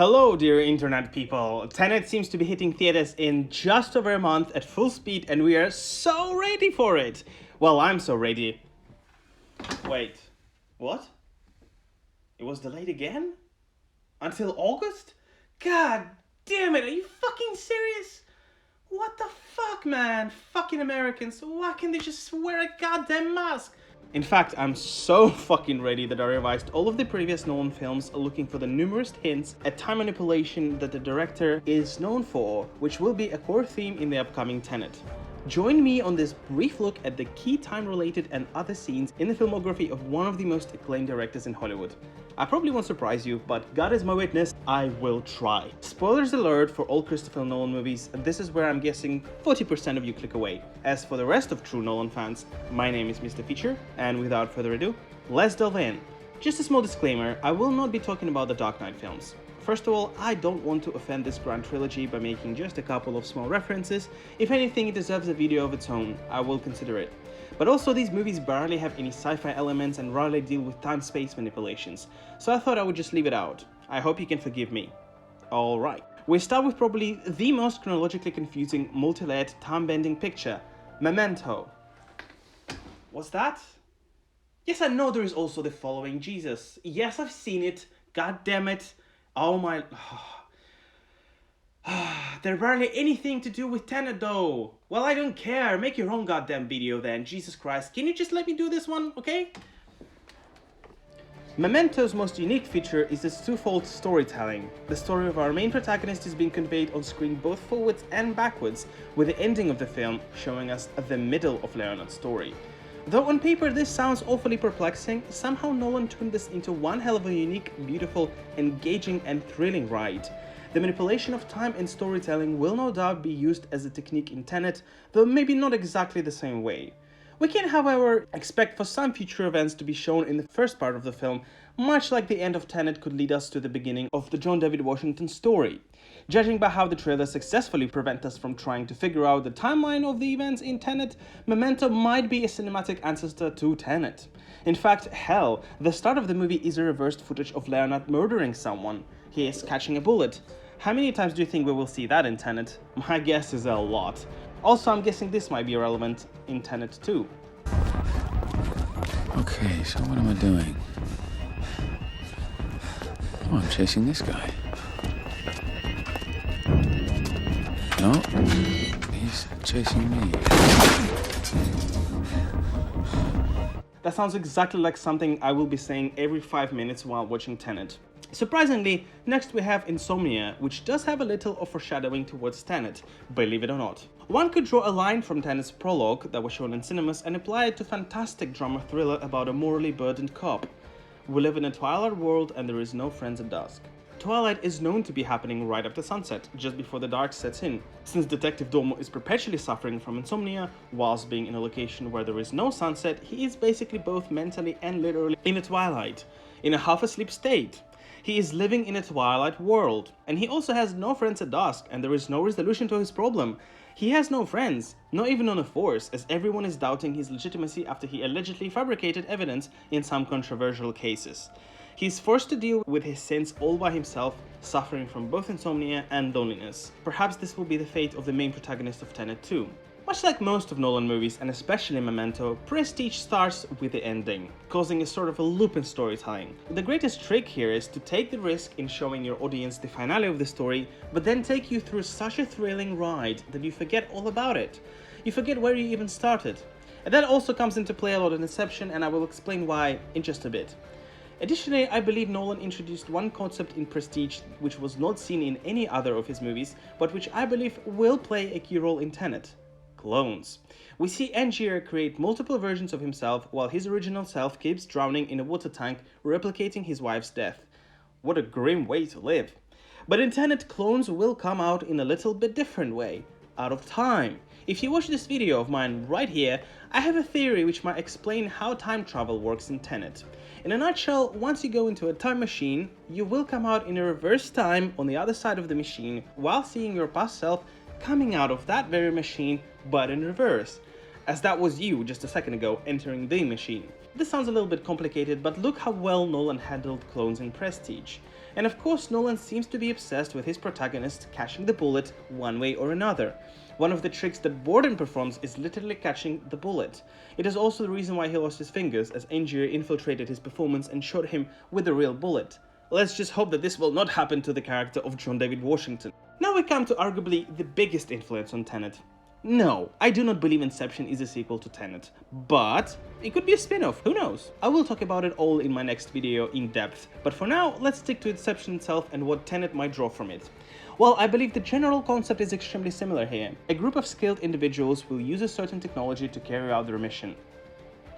Hello, dear internet people. Tenet seems to be hitting theaters in just over a month at full speed, and we are so ready for it. Well, I'm so ready. Wait, what? It was delayed again? Until August? God damn it, are you fucking serious? What the fuck, man? Fucking Americans, why can't they just wear a goddamn mask? In fact, I'm so fucking ready that I revised all of the previous Nolan films looking for the numerous hints at time manipulation that the director is known for, which will be a core theme in the upcoming Tenet. Join me on this brief look at the key time-related and other scenes in the filmography of one of the most acclaimed directors in Hollywood. I probably won't surprise you, but God is my witness, I will try. Spoilers alert for all Christopher Nolan movies, this is where I'm guessing 40% of you click away. As for the rest of true Nolan fans, my name is Mr. Feature, and without further ado, let's delve in. Just a small disclaimer, I will not be talking about the Dark Knight films. First of all, I don't want to offend this grand trilogy by making just a couple of small references. If anything, it deserves a video of its own, I will consider it. But also, these movies barely have any sci-fi elements and rarely deal with time-space manipulations, so I thought I would just leave it out. I hope you can forgive me. Alright, we start with probably the most chronologically confusing multi-layered time-bending picture, Memento. What's that? Yes, I know there is also the following Jesus. Yes, I've seen it. God damn it. Oh my... They're barely anything to do with Tenet though. Well, I don't care. Make your own goddamn video then. Jesus Christ. Can you just let me do this one, okay? Memento's most unique feature is its twofold storytelling. The story of our main protagonist is being conveyed on screen both forwards and backwards, with the ending of the film showing us the middle of Leonard's story. Though on paper this sounds awfully perplexing, somehow Nolan turned this into one hell of a unique, beautiful, engaging and thrilling ride. The manipulation of time and storytelling will no doubt be used as a technique in Tenet, though maybe not exactly the same way. We can, however, expect for some future events to be shown in the first part of the film, much like the end of Tenet could lead us to the beginning of the John David Washington story. Judging by how the trailer successfully prevent us from trying to figure out the timeline of the events in Tenet, Memento might be a cinematic ancestor to Tenet. In fact, hell, the start of the movie is a reversed footage of Leonard murdering someone. He is catching a bullet. How many times do you think we will see that in Tenet? My guess is a lot. Also, I'm guessing this might be relevant in Tenet too. Okay, so what am I doing? Oh, I'm chasing this guy. No, he's chasing me. That sounds exactly like something I will be saying every 5 minutes while watching Tenet. Surprisingly, next we have Insomnia, which does have a little of foreshadowing towards Tenet, believe it or not. One could draw a line from Tenet's prologue that was shown in cinemas and apply it to fantastic drama thriller about a morally burdened cop. We live in a twilight world and there is no friends at dusk. Twilight is known to be happening right after sunset, just before the dark sets in. Since Detective Domo is perpetually suffering from insomnia, whilst being in a location where there is no sunset, he is basically both mentally and literally in a twilight, in a half-asleep state. He is living in a twilight world, and he also has no friends at dusk, and there is no resolution to his problem. He has no friends, not even on a force, as everyone is doubting his legitimacy after he allegedly fabricated evidence in some controversial cases. He is forced to deal with his sins all by himself, suffering from both insomnia and loneliness. Perhaps this will be the fate of the main protagonist of Tenet too. Much like most of Nolan movies, and especially Memento, Prestige starts with the ending, causing a sort of a loop in storytelling. The greatest trick here is to take the risk in showing your audience the finale of the story, but then take you through such a thrilling ride that you forget all about it. You forget where you even started. And that also comes into play a lot in Inception, and I will explain why in just a bit. Additionally, I believe Nolan introduced one concept in Prestige which was not seen in any other of his movies, but which I believe will play a key role in Tenet. Clones. We see Angier create multiple versions of himself while his original self keeps drowning in a water tank, replicating his wife's death. What a grim way to live. But in Tenet, clones will come out in a little bit different way, out of time. If you watch this video of mine right here, I have a theory which might explain how time travel works in Tenet. In a nutshell, once you go into a time machine, you will come out in a reverse time on the other side of the machine while seeing your past self coming out of that very machine, but in reverse, as that was you just a second ago entering the machine. This sounds a little bit complicated, but look how well Nolan handled clones in Prestige. And of course, Nolan seems to be obsessed with his protagonist catching the bullet one way or another. One of the tricks that Borden performs is literally catching the bullet. It is also the reason why he lost his fingers, as Angier infiltrated his performance and shot him with a real bullet. Let's just hope that this will not happen to the character of John David Washington. Now we come to arguably the biggest influence on Tenet. No, I do not believe Inception is a sequel to Tenet, but it could be a spin-off, who knows? I will talk about it all in my next video in depth, but for now, let's stick to Inception itself and what Tenet might draw from it. Well, I believe the general concept is extremely similar here. A group of skilled individuals will use a certain technology to carry out their mission.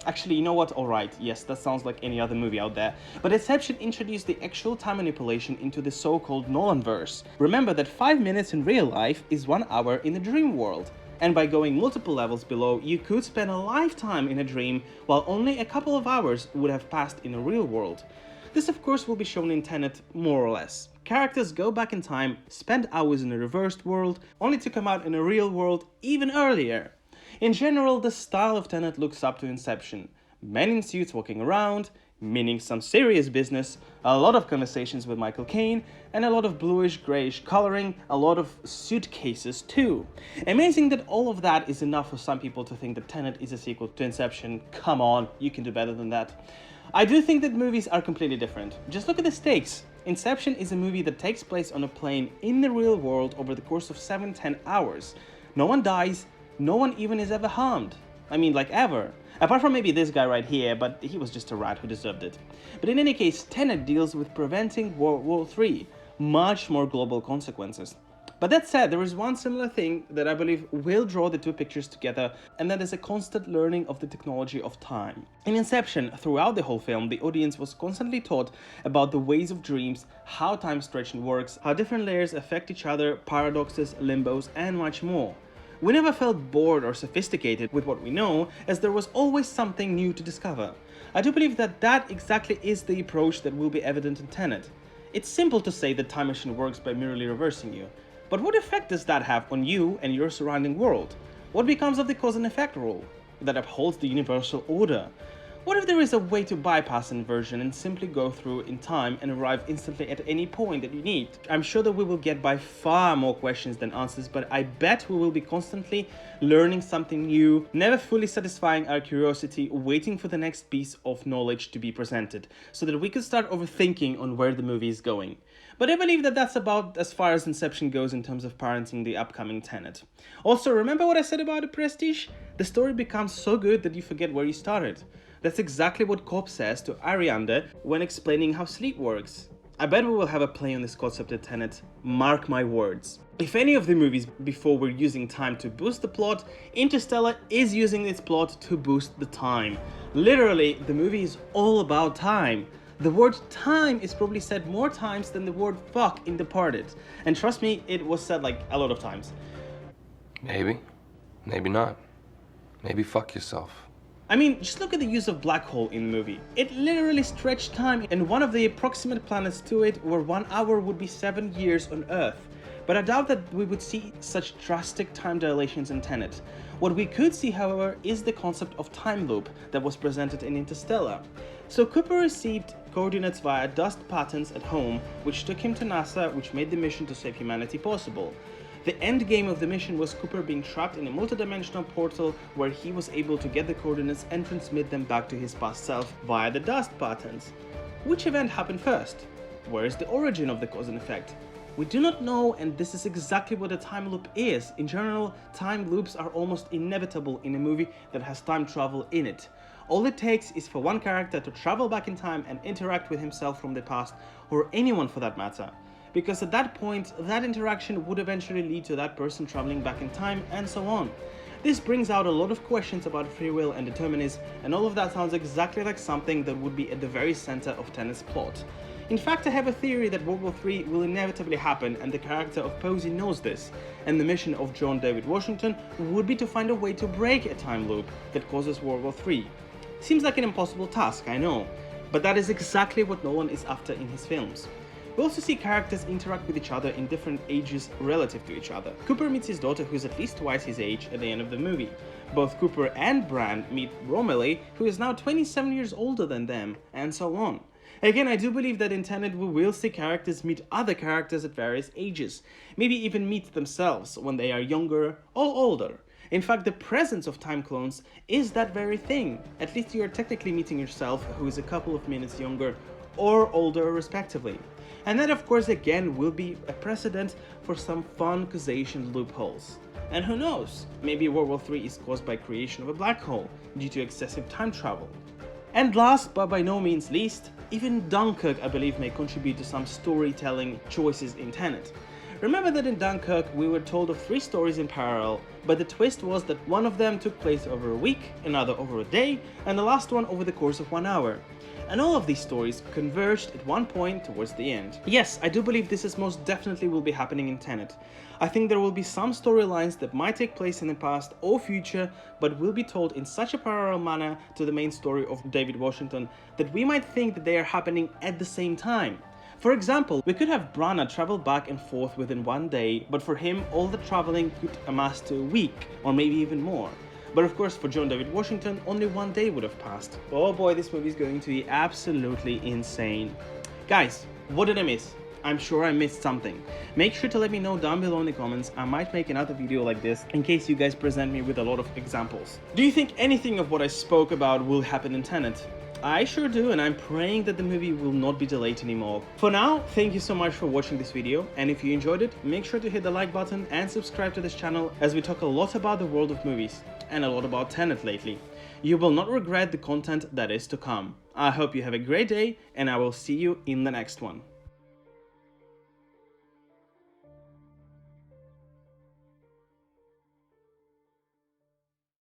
Actually, you know what? Alright, yes, that sounds like any other movie out there. But Inception introduced the actual time manipulation into the so-called Nolanverse. Remember that 5 minutes in real life is 1 hour in the dream world. And by going multiple levels below, you could spend a lifetime in a dream, while only a couple of hours would have passed in a real world. This of course will be shown in Tenet more or less. Characters go back in time, spend hours in a reversed world, only to come out in a real world even earlier. In general, the style of Tenet looks up to Inception. Men in suits walking around, meaning some serious business, a lot of conversations with Michael Caine, and a lot of bluish-grayish coloring, a lot of suitcases too. Amazing that all of that is enough for some people to think that Tenet is a sequel to Inception. Come on, you can do better than that. I do think that movies are completely different. Just look at the stakes. Inception is a movie that takes place on a plane in the real world over the course of 7-10 hours. No one dies, no one even is ever harmed. I mean, like ever. Apart from maybe this guy right here, but he was just a rat who deserved it. But in any case, Tenet deals with preventing World War III, much more global consequences. But that said, there is one similar thing that I believe will draw the two pictures together, and that is a constant learning of the technology of time. In Inception, throughout the whole film, the audience was constantly taught about the ways of dreams, how time stretching works, how different layers affect each other, paradoxes, limbos, and much more. We never felt bored or sophisticated with what we know, as there was always something new to discover. I do believe that that exactly is the approach that will be evident in Tenet. It's simple to say that time machine works by merely reversing you, but what effect does that have on you and your surrounding world? What becomes of the cause and effect rule that upholds the universal order? What if there is a way to bypass inversion and simply go through in time and arrive instantly at any point that you need? I'm sure that we will get by far more questions than answers, but I bet we will be constantly learning something new, never fully satisfying our curiosity, waiting for the next piece of knowledge to be presented, so that we can start overthinking on where the movie is going. But I believe that that's about as far as Inception goes in terms of parenting the upcoming Tenet. Also, remember what I said about the Prestige? The story becomes so good that you forget where you started. That's exactly what Cobb says to Ariander when explaining how sleep works. I bet we will have a play on this concept at Tenet, mark my words. If any of the movies before were using time to boost the plot, Interstellar is using its plot to boost the time. Literally, the movie is all about time. The word time is probably said more times than the word fuck in Departed. And trust me, it was said like a lot of times. Maybe. Maybe not. Maybe fuck yourself. I mean, just look at the use of black hole in the movie. It literally stretched time, and one of the approximate planets to it where 1 hour would be 7 years on Earth. But I doubt that we would see such drastic time dilations in Tenet. What we could see, however, is the concept of time loop that was presented in Interstellar. So Cooper received coordinates via dust patterns at home, which took him to NASA, which made the mission to save humanity possible. The end game of the mission was Cooper being trapped in a multidimensional portal where he was able to get the coordinates and transmit them back to his past self via the dust patterns. Which event happened first? Where is the origin of the cause and effect? We do not know, and this is exactly what a time loop is. In general, time loops are almost inevitable in a movie that has time travel in it. All it takes is for one character to travel back in time and interact with himself from the past, or anyone for that matter. Because at that point, that interaction would eventually lead to that person traveling back in time, and so on. This brings out a lot of questions about free will and determinism, and all of that sounds exactly like something that would be at the very center of Tenet's plot. In fact, I have a theory that World War III will inevitably happen, and the character of Posey knows this, and the mission of John David Washington would be to find a way to break a time loop that causes World War III. Seems like an impossible task, I know, but that is exactly what Nolan is after in his films. We also see characters interact with each other in different ages relative to each other. Cooper meets his daughter, who is at least twice his age at the end of the movie. Both Cooper and Brand meet Romilly, who is now 27 years older than them, and so on. Again, I do believe that in Tenet we will see characters meet other characters at various ages, maybe even meet themselves when they are younger or older. In fact, the presence of time clones is that very thing. At least you are technically meeting yourself, who is a couple of minutes younger or older respectively. And that of course again will be a precedent for some fun causation loopholes. And who knows, maybe World War III is caused by creation of a black hole due to excessive time travel. And last but by no means least, even Dunkirk I believe may contribute to some storytelling choices in Tenet. Remember that in Dunkirk we were told of 3 stories in parallel, but the twist was that one of them took place over a week, another over a day, and the last one over the course of 1 hour. And all of these stories converged at one point towards the end. Yes, I do believe this is most definitely will be happening in Tenet. I think there will be some storylines that might take place in the past or future, but will be told in such a parallel manner to the main story of David Washington that we might think that they are happening at the same time. For example, we could have Branagh travel back and forth within 1 day, but for him all the traveling could amass to a week, or maybe even more. But of course for John David Washington only 1 day would have passed. Oh boy, this movie is going to be absolutely insane. Guys, what did I miss? I'm sure I missed something. Make sure to let me know down below in the comments. I might make another video like this in case you guys present me with a lot of examples. Do you think anything of what I spoke about will happen in Tenet? I sure do, and I'm praying that the movie will not be delayed anymore. For now, thank you so much for watching this video, and if you enjoyed it, make sure to hit the like button and subscribe to this channel as we talk a lot about the world of movies, and a lot about Tenet lately. You will not regret the content that is to come. I hope you have a great day, and I will see you in the next one.